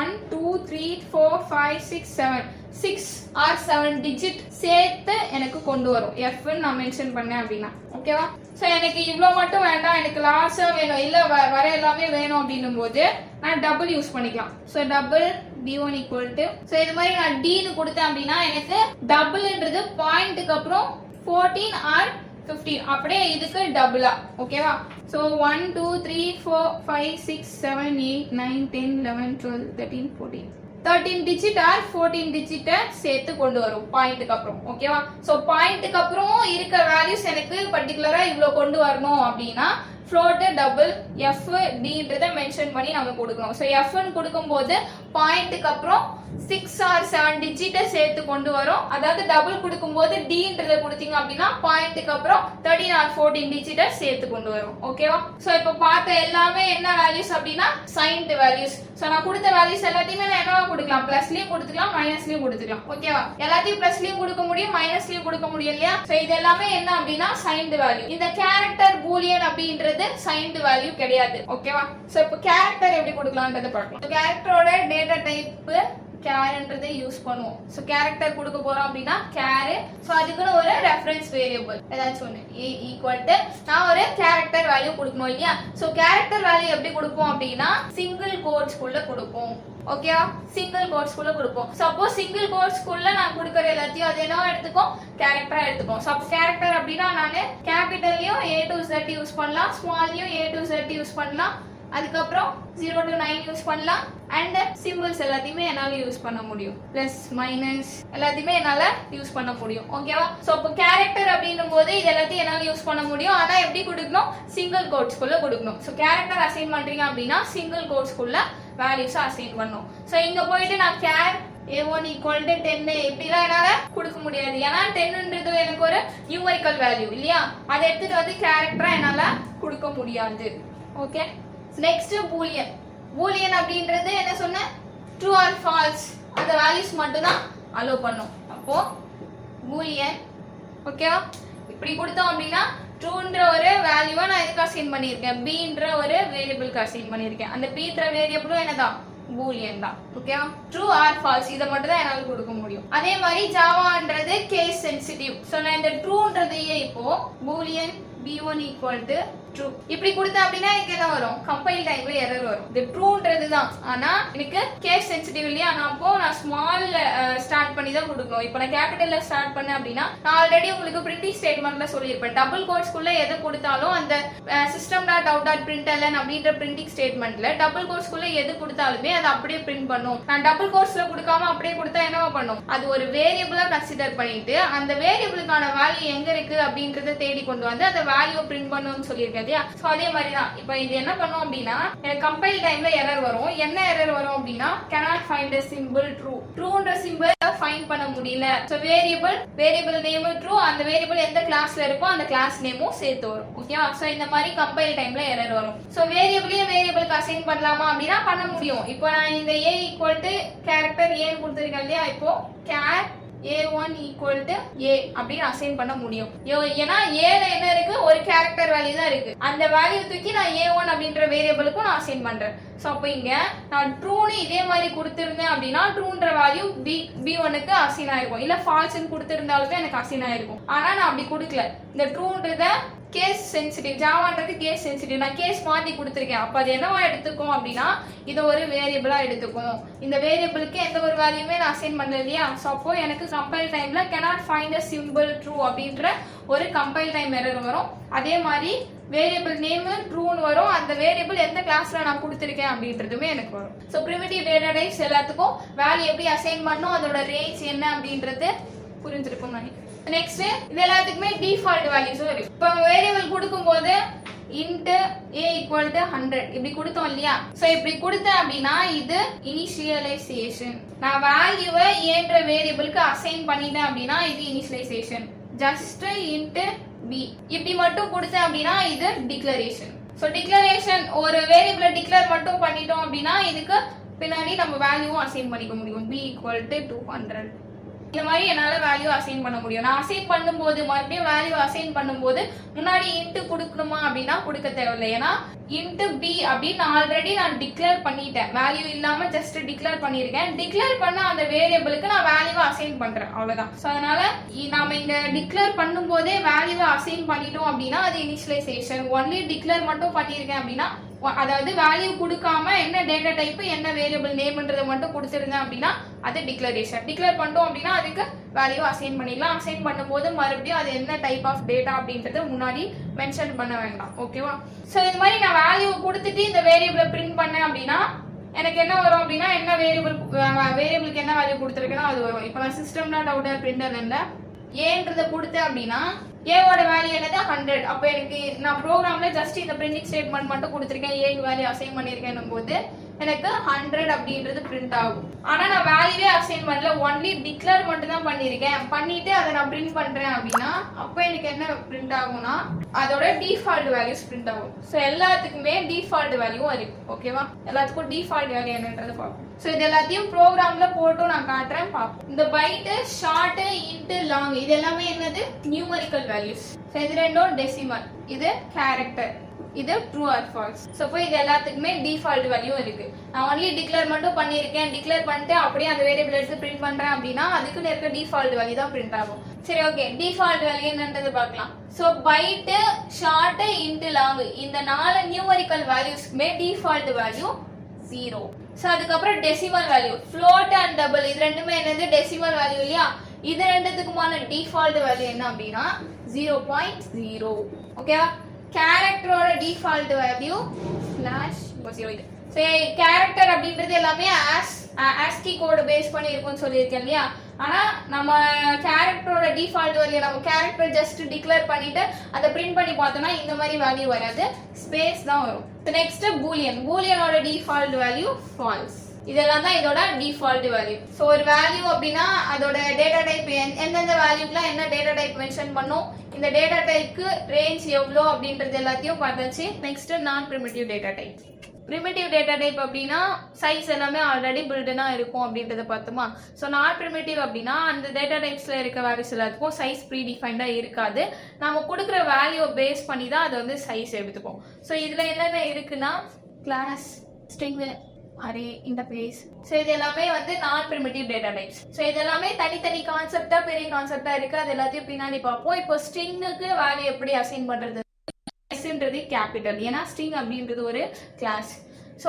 1 2 3 4 5 6 7 ஆர் 7 டிஜிட் சேர்த்து எனக்கு கொண்டு வரும் எஃப்னு நான் மென்ஷன் பண்ணேன் அப்படின்னா. ஓகேவா, ஸோ எனக்கு இவ்வளோ மட்டும் வேண்டாம், எனக்கு லாஸ்டா வேணும், இல்லை வர எல்லாமே வேணும் அப்படின்னும் போது நான் டபுள் யூஸ் பண்ணிக்கலாம். So double b1 equal to இது மாதிரி நான் dன்னு கொடுத்தேன் அப்படின்னா எனக்கு டபுள்ன்றது பாயிண்ட்டுக்கு அப்புறம் 14 ஆர் 15 அப்படியே இதுக்கு டபுளா. ஓகேவா, சோ 1 2 3 4 5 6 7 8 9 10 11 12 13 14 13 டிஜிட் ஆர் 14 டிஜிட் சேர்த்து கொண்டு வரும் பாயிண்ட்டுக்கு அப்புறம். ஓகேவா, சோ பாயிண்ட்டுக்கு அப்புறம் இருக்க வேல்யூஸ் எனக்கு பர்டிகுலரா இவ்வளவு கொண்டு வரணும் அப்படின்னா ஃப்ளோட் டபுள் எஃப் டின்றத மென்ஷன் பண்ணி நம்ம கொடுக்கணும். ஸோ எஃப்னு கொடுக்கும்போது பாயிண்ட்டுக்கு அப்புறம் 6 or 7 டிஜிட்டை சேர்த்து கொண்டு வரும். அதாவது டபுள் கொடுக்கும்போது dன்றத கொடுத்தீங்க அப்படின்னா பாயிண்ட்க்கு அப்புறம் 13 or 14 டிஜிட்டை சேர்த்து கொண்டு வரும். ஓகேவா? சோ இப்போ பார்த்த எல்லாமே என்ன வேல்யூஸ் அப்படின்னா சைன்ட் வேல்யூஸ். சோ நான் கொடுத்த வேல்யூஸ் எல்லாத்தையுமே நான் என்னவா கொடுக்கலாம், பிளஸ்லயும் கொடுத்துக்கலாம் மைனஸ்லயும் கொடுத்துக்கலாம். ஓகேவா? எல்லாத்தையும் பிளஸ்லயும் கொடுக்க முடியும் மைனஸ்லயும் கொடுக்க முடியும் இல்லையா? சோ இது எல்லாமே என்ன அப்படின்னா சைன்ட் வேல்யூ. இந்த கேரக்டர் பூலியன் அப்படின்றது சைன்ட் வேல்யூ கிடையாது. ஓகேவா? சோ இப்போ கேரக்டர் எப்படி கொடுக்கலாம்ன்றத பார்க்கலாம். கேரக்டரோட டேட்டா டைப் கேர்ன்றதை யூஸ் பண்ணுவோம். சோ கேரக்டர் கொடுக்க போறோம் அப்படின்னா கேர். சோ அதுக்குன்னு ஒரு ரெஃபரன்ஸ் வேரியபிள் ஏதாச்சும் ஒன்று ஈக்குவல் டு நான் ஒரு கேரக்டர் வேல்யூ கொடுக்கணும் இல்லையா? சோ கேரக்டர் வேல்யூ எப்படி கொடுப்போம் அப்படின்னா சிங்கிள் கோட்ஸ்குள்ள கொடுப்போம். ஓகேவா? சிங்கிள் கோட்ஸ்குள்ள கொடுப்போம். சப்போஸ் சிங்கிள் கோட்ஸ்குள்ள நான் கொடுக்கற எல்லாத்தையும் அது என்னவா எடுத்துக்கும், கேரக்டரா எடுத்துக்கும். சோ கேரக்டர் அப்படின்னா நான் கேபிட்டல்லையும் A to Z யூஸ் பண்ணலாம், ஸ்மால்லையும் A to Z யூஸ் பண்ணலாம், அதுக்கப்புறம் 0 to 9 யூஸ் பண்ணலாம், அண்ட் சிம்பிள்ஸ் எல்லாத்தையுமே என்னால யூஸ் பண்ண முடியும். பிளஸ் மைனஸ் எல்லாத்தையுமே என்னால யூஸ் பண்ண முடியும். ஓகேவா? சோ இப்போ கேரக்டர் அப்படின்னும் போது இது எல்லாத்தையும் என்னால யூஸ் பண்ண முடியும். ஆனா எப்படி கொடுக்கணும், சிங்கிள் கோட்ஸ்குள்ள கொடுக்கணும். சோ கேரக்டர் அசைன் பண்றீங்க அப்படின்னா சிங்கிள் கோட்ஸ்குள்ள வேல்யூஸ் அசைன் பண்ணணும். சோ இங்க போயிட்டு நான் கேர் A1 equal to 10 இப்படிலாம் என்னால கொடுக்க முடியாது. ஏன்னா 10ன்றது எனக்கு ஒரு நியூமரிக்கல் வேல்யூ இல்லையா? அதை எடுத்துட்டு வந்து கேரக்டரா என்னால கொடுக்க முடியாது. Okay, next Boolean. பூலியன் அப்படின்றது என்ன சொன்ன, ட்ரூ ஆர் ஃபால்ஸ் அந்த வேல்யூஸ் மட்டும் தான் அலோவ் பண்ணும். அப்போ பூலியன் ஓகேவா, இப்படி கொடுத்தோம் அப்படின்னா ட்ரூன்ற ஒரு வேல்யூவை நான் எதுக்கு அசைன் பண்ணியிருக்கேன், பீன்ற ஒரு வேரியபிளுக்கு அசைன் பண்ணியிருக்கேன். அந்த பீன்ற வேரியபிளும் என்னதான், பூலியன் தான். ஓகேவா? ட்ரூ ஆர் ஃபால்ஸ் இதை மட்டும் தான் என்னால கொடுக்க முடியும். அதே மாதிரி ஜாவான்றது கேஸ் சென்சிட்டிவ். சோ நான் இந்த ட்ரூன்றதையே இப்போ Boolean b1 equal to true இப்படி கொடுத்தா அப்படின்னா எனக்கு என்ன வரும், கம்பைல் டைம்ல எரர் வரும். இது ட்ரூன்றது தான், ஆனா எனக்கு கேஸ் சென்சிட்டிவ் இல்லையா? நான் அப்போ நான் ஸ்மால் ஸ்டார்ட் பண்ணி தான் கொடுக்கணும். இப்போ நான் கேபிட்டல்ல ஸ்டார்ட் பண்ணேன் அப்படின்னா நான் ஆல்ரெடி உங்களுக்கு பிரிண்டிங் ஸ்டேட்மெண்ட்ல சொல்லியிருப்பேன். டபுள் கோட்ஸ்குள்ள எதை கொடுத்தாலும் அந்த சிஸ்டம் டாட் அவுட் டாட் பிரிண்டெல்என் அப்படின்ற பிரிண்டிங் ஸ்டேட்மெண்ட்ல டபுள் கோட்ஸ்குள்ள எது கொடுத்தாலுமே அதை அப்படியே பிரிண்ட் பண்ணும். நான் டபுள் கோட்ஸ்ல கொடுக்காம அப்படியே கொடுத்தா என்னவா பண்ணும், அது ஒரு வேரியபிளா கன்சிடர் பண்ணிட்டு அந்த வேரியபிளுக்கான வேல்யூ எங்க இருக்கு அப்படின்றத தேடி கொண்டு வந்து அந்த வேல்யூ பிரிண்ட் பண்ணணும்னு சொல்லியிருக்கேன். சோ அதே மாதிரி தான் இப்போ இது என்ன பண்ணும் அப்படின்னா எனக்கு கம்பைல் டைம்ல எரர் வரும். என்ன எரர் வரும் அப்படின்னா cannot find a symbol true. ட்ரூன்ற சிம்பிள் ஃபைண்ட் பண்ண முடியல. சோ வேரியபிள் நேம் ட்ரூ, அந்த வேரியபிள் எந்த கிளாஸ்ல இருக்கோ அந்த கிளாஸ் நேமும் சேர்த்து வரும். ஓகேவா? சோ இந்த மாதிரி கம்பைல் டைம்ல எரர் வரும். சோ வேரியபிளுக்கு அசைன் பண்ணலாமா அப்படின்னா பண்ண முடியும். இப்போ நான் இந்த a equal to character a ன்னு கொடுத்திருக்கேன் இல்லையா? இப்போ care A1 equal to A அப்படின்னு அசைன் பண்ண முடியும். ஏன்னா ஏல என்ன இருக்கு, ஒரு கேரக்டர் வேல்யூ தான் இருக்கு. அந்த வேல்யூ தூக்கி நான் A1 அப்படின்ற வேரியபிளுக்கும் நான் அசைன் பண்றேன். சோ அப்ப இங்க நான் ட்ரூன்னு இதே மாதிரி கொடுத்திருந்தேன் அப்படின்னா ட்ரூன்ற வேல்யூ B1க்கு அசைன் ஆயிருக்கும். இல்ல ஃபால்ஸ்ன்னு கொடுத்திருந்தாலுமே எனக்கு அசைன் ஆயிருக்கும். ஆனா நான் அப்படி கொடுக்கல. இந்த ட்ரூன்றத கேஸ் சென்சிட்டிவ், ஜாவான்றது கேஸ் சென்சிட்டிவ், நான் கேஸ் மாத்தி கொடுத்திருக்கேன். அப்ப அது என்னவா எடுத்துக்கும் அப்படின்னா இது ஒரு வேரியபிளா எடுத்துக்கும். இந்த வேரியபிளுக்கு எந்த ஒரு வேல்யூமே நான் அசைன் பண்ணல இல்லையா? சோ அப்போ எனக்கு கம்பைல் டைம்ல cannot find a symbol true அப்படின்ற ஒரு கம்பைல் டைம் எரர் வரும். அதே மாதிரி வேரியபிள் நேம் ட்ரூன்னு வரும். அந்த வேரியபிள் எந்த கிளாஸ்ல நான் கொடுத்திருக்கேன் அப்படின்றதுமே எனக்கு வரும். சோ பிரிமிட்டிவ் டேட்டா டைப்ஸ் எல்லாத்துக்கும் வேல்யூ எப்படி அசைன் பண்ணும், அதோட ரேஞ்ச் என்ன அப்படின்றது புரிஞ்சிருக்கும் நினைக்கிறேன். நெக்ஸ்ட் இது எல்லாத்துக்குமே டிஃபால்ட் வேல்யூஸ் இருக்கு. இப்போ வேரியபிள் கொடுக்கும்போது int a equal to 100 இப்படி கொடுத்தோம் இல்லையா? சோ இப்படி கொடுத்தேன் அப்படின்னா இது இனிஷியலைசேஷன். நான் வேல்யூவை ஏன்ற வேரியபிளுக்கு அசைன் பண்ணிட்டேன் அப்படின்னா இது இனிஷியலைசேஷன். ஜஸ்ட் int b இப்படி மட்டும் கொடுத்தேன் அப்படின்னா இது டிக்ளரேஷன். சோ டிக்ளரேஷன் ஒரு வேரியபிளை டிக்ளேர் மட்டும் பண்ணிட்டோம் அப்படின்னா இதுக்கு பின்னாடி நம்ம வேல்யூவும் அசைன் பண்ணிக்க முடியும். b equal to 200 இந்த மாதிரி என்னால வேல்யூ அசைன் பண்ண முடியும். நான் அசைன் பண்ணும்போது மறுபடியும் வேல்யூ அசைன் பண்ணும்போது முன்னாடி இன்ட் கொடுக்கணுமா அப்படின்னா கொடுக்க தேவையில்லை. ஏன்னா இன்ட் பி அப்படின்னு ஆல்ரெடி நான் டிக்ளேர் பண்ணிட்டேன். வேல்யூ இல்லாம ஜஸ்ட் டிக்ளேர் பண்ணிருக்கேன். டிக்ளேர் பண்ண அந்த வேரியபிளுக்கு நான் வேல்யூவை அசைன் பண்றேன், அவ்வளவுதான். சோ அதனால நாம இங்க டிக்ளேர் பண்ணும் போதே வேல்யூவை அசைன் பண்ணிட்டோம் அப்படின்னா அது இனிஷியலைசேஷன். ஒன்லி டிக்ளேர் மட்டும் பண்ணிருக்கேன் அப்படின்னா, அதாவது வேல்யூ கொடுக்காம என்ன டேட்டா டைப் என்ன வேரியபிள் நேம்ன்றதை மட்டும் கொடுத்திருந்தேன் அப்படின்னா அது டிக்ளரேஷன். டிக்ளேர் பண்ணிட்டோம் அப்படின்னா அதுக்கு வேல்யூ அசைன் பண்ணிக்கலாம். அசைன் பண்ணும்போது மறுபடியும் அது என்ன டைப் ஆஃப் டேட்டா அப்படின்றத முன்னாடி மென்ஷன் பண்ண வேண்டாம். ஓகேவா? சோ இந்த மாதிரி நான் வேல்யூ கொடுத்துட்டு இந்த வேரியபிளை பிரிண்ட் பண்ணேன் அப்படின்னா எனக்கு என்ன வரும் அப்படின்னா என்ன வேரியபிளுக்கு என்ன வேல்யூ கொடுத்துருக்கேனோ அது வரும். இப்போ நான் சிஸ்டம் டாட் அவுட் டாட் பிரிண்டெல்என்ல ஏன்றதை கொடுத்தேன் அப்படின்னா ஏவோட வேல்யூ என்னது 100. அப்ப எனக்கு நான் ப்ரோக்ராம்ல ஜஸ்ட் இந்த பிரிண்டிங் ஸ்டேட்மெண்ட் மட்டும் கொடுத்திருக்கேன், ஏ வேல்யூ அசைன் பண்ணிருக்கேன் போது எனக்கு 100 அப்படின்றது பிரிண்ட் ஆகும். ஆனா நான் வேல்யூவே அசைன் பண்ணல, ஒன்லி டிக்ளேர் மட்டும் தான் பண்ணிருக்கேன். பண்ணிட்டு அதை நான் பிரிண்ட் பண்றேன் அப்படின்னா அப்போ எனக்கு என்ன பிரிண்ட் ஆகும்னா அதோட டிஃபால்ட் வேல்யூஸ் பிரிண்ட் ஆகும். ஸோ எல்லாத்துக்குமே டிஃபால்ட் வேல்யூவும் இருக்கு. ஓகேவா, எல்லாத்துக்கும் டிஃபால்ட் வேல்யூ என்னன்றது பார்ப்போம். ஸோ இது எல்லாத்தையும் ப்ரோக்ராம்ல போட்டும் நான் காட்டுறேன் பார்ப்போம். இந்த பைட்டு, ஷார்ட், இன்ட், லாங் இது எல்லாமே என்னது நியூமரிக்கல் வேல்யூஸ். ஸோ இது ரெண்டும் டெசிமல், இது கேரக்டர், இது ட்ரூ ஆர் ஃபால்ஸ். ஸோ இப்போ இது எல்லாத்துக்குமே டிஃபால்ட் வேல்யூ இருக்கு. நான் ஒன்லி டிக்ளேர் மட்டும் பண்ணியிருக்கேன். டிக்ளேர் பண்ணிட்டு அப்படியே அந்த வேரியபிள் எடுத்து பிரிண்ட் பண்றேன் அப்படின்னா அதுக்குன்னு இருக்க டிஃபால்ட் வேல்யூ தான் பிரிண்ட் ஆகும். சரி, ஓகே, டிஃபால்ட் வேல்யூ என்னன்றது பார்க்கலாம். So byte, short, int, long இந்த 4 நியூமரிக்கல் வேல்யூஸ்க்குமே டிஃபால்ட் வேல்யூ 0. ஸோ அதுக்கப்புறம் decimal value, float and double இது ரெண்டுமே என்னது டெசிமல் வேல்யூ இல்லையா? இது ரெண்டுத்துக்குமான டிஃபால்ட் வேல்யூ என்ன அப்படின்னா 0.0. ஓகேவா? கேரக்டரோட டிஃபால்ட் வேல்யூ /0. இது சரி, கேரக்டர் அப்படின்றது எல்லாமே ASCII கோட் பேஸ் பண்ணி இருக்கும்னு சொல்லியிருக்கேன் இல்லையா? ஆனா நம்ம கேரக்டரோட டிஃபால்ட் வேல்யூ நம்ம கேரக்டர் ஜஸ்ட் டிக்ளேர் பண்ணிட்டு அதை பிரிண்ட் பண்ணி பார்த்தோம்னா இந்த மாதிரி வேல்யூ வராது, ஸ்பேஸ் தான் வரும். நெக்ஸ்ட் பூலியன், பூலியனோட டிஃபால்ட் வேல்யூ ஃபால்ஸ். இதெல்லாம் தான் இதோட டிஃபால்ட் வேல்யூ. ஸோ ஒரு வேல்யூ அப்படின்னா அதோட டேட்டா டைப் எந்தெந்த வேல்யூக்குலாம் என்ன டேட்டா டைப் மென்ஷன் பண்ணும், இந்த டேட்டா டைப்க்கு ரேஞ்ச் எவ்வளோ அப்படின்றது எல்லாத்தையும் பார்த்தாச்சு. நெக்ஸ்ட் நான் primitive data type. Primitive data type அப்படின்னா சைஸ் எல்லாமே ஆல்ரெடி பில்டுனா இருக்கும் அப்படின்றத பார்த்தோமா. ஸோ நாட் பிரிமிட்டிவ் அப்படின்னா அந்த டேட்டா டைப்ஸ்ல இருக்க வேல்யூஸ் எல்லாத்துக்கும் சைஸ் ப்ரீ டிஃபைன்டா இருக்காது. நம்ம கொடுக்குற வேல்யூ பேஸ் பண்ணி தான் அதை வந்து சைஸ் எடுத்துப்போம். ஸோ இதுல என்னென்ன இருக்குன்னா class, string, array, interface. So இது எல்லாமே வந்து நான் பிரிமிட்டிவ் டேட்டா டைப்ஸ். ஸோ இது எல்லாமே தனித்தனி கான்செப்டா பெரிய கான்செப்டா இருக்கு, அது எல்லாத்தையும் பின்னாடி பார்ப்போம். இப்போ ஸ்ட்ரிங்குக்கு வேல்யூ எப்படி அசைன் பண்றது? ஸ்ன்றது கேபிட்டல், ஏன்னா ஸ்ட்ரிங் அப்படின்றது ஒரு கிளாஸ். ஸோ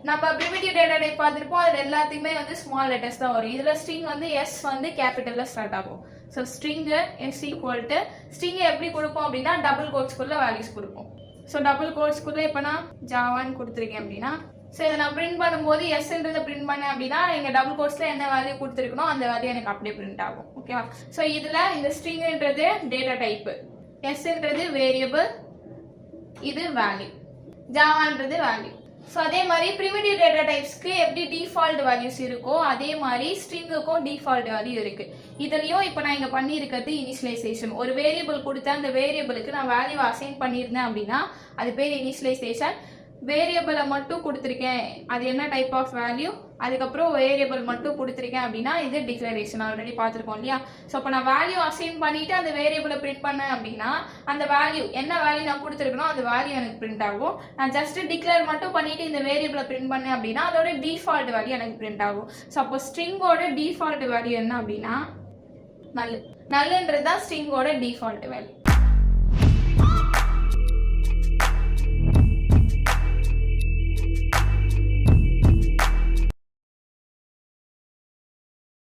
நம்ம பிரிமிட்டிவ் டேட்டா டைப் பார்த்துருப்போம், அது எல்லாத்துக்குமே வந்து ஸ்மால் லெட்டர்ஸ் தான் வரும். இதுல ஸ்ட்ரிங் வந்து எஸ் வந்து கேபிட்டல்ல ஸ்டார்ட் ஆகும். So string S equal to string எப்படி கொடுப்போம் அப்படின்னா டபுள் கோட்ஸ்குள்ள வேல்யூஸ் கொடுப்போம். ஸோ டபுள் கோட்ஸ்குள்ள இப்போ நான் ஜாவான்னு கொடுத்துருக்கேன் அப்படின்னா ஸோ இதை நான் பிரிண்ட் பண்ணும்போது எஸ்ன்றதை பிரிண்ட் பண்ணேன் அப்படின்னா எங்க டபுள் கோட்ஸ்ல என்ன வேல்யூ கொடுத்துருக்கணும் அந்த வேல்யூ எனக்கு அப்படியே பிரிண்ட் ஆகும். ஓகேவா? ஸோ இதுல இந்த ஸ்ட்ரிங்ன்றது டேட்டா டைப், எஸ்ன்றது வேரியபிள், இது வேல்யூ, ஜாவான்றது வேல்யூ. ஸோ அதே மாதிரி பிரிமிட்டிவ் டேட்டா டைப்ஸ்க்கு எப்படி டிஃபால்ட் வேல்யூஸ் இருக்கோ அதே மாதிரி ஸ்ட்ரிங்குக்கும் டிஃபால்ட் வேல்யூ இருக்கு. இதுலயும் இப்போ நான் இங்க பண்ணியிருக்கிறது இனிஷியலைசேஷன். ஒரு வேரியபிள் கொடுத்து அந்த வேரியபிளுக்கு நான் வேல்யூ அசைன் பண்ணியிருந்தேன் அப்படின்னா அது பேர் இனிஷியலைசேஷன். வேரியபிளை மட்டும் கொடுத்துருக்கேன், அது என்ன டைப் ஆஃப் வேல்யூ, அதுக்கப்புறம் வேரியபிள் மட்டும் கொடுத்துருக்கேன் அப்படின்னா இது டிக்ளரேஷன், ஆல்ரெடி பார்த்துருக்கோம் இல்லையா? ஸோ இப்போ நான் வேல்யூ அசைன் பண்ணிட்டு அந்த வேரியபிளை பிரிண்ட் பண்ணேன் அப்படின்னா அந்த வேல்யூ என்ன வேல்யூ நான் கொடுத்துருக்கணும் அந்த வேல்யூ எனக்கு பிரிண்ட் ஆகும். நான் ஜஸ்ட் டிக்ளேர் மட்டும் பண்ணிட்டு இந்த வேரியபிளை பிரிண்ட் பண்ணேன் அப்படின்னா அதோட டிஃபால்ட் வேல்யூ எனக்கு பிரிண்ட் ஆகும். ஸோ அப்போ ஸ்ட்ரிங்கோட டிஃபால்ட் வேல்யூ என்ன அப்படின்னா நல். நல்லுன்றது தான் ஸ்ட்ரிங்கோட டிஃபால்ட் வேல்யூ.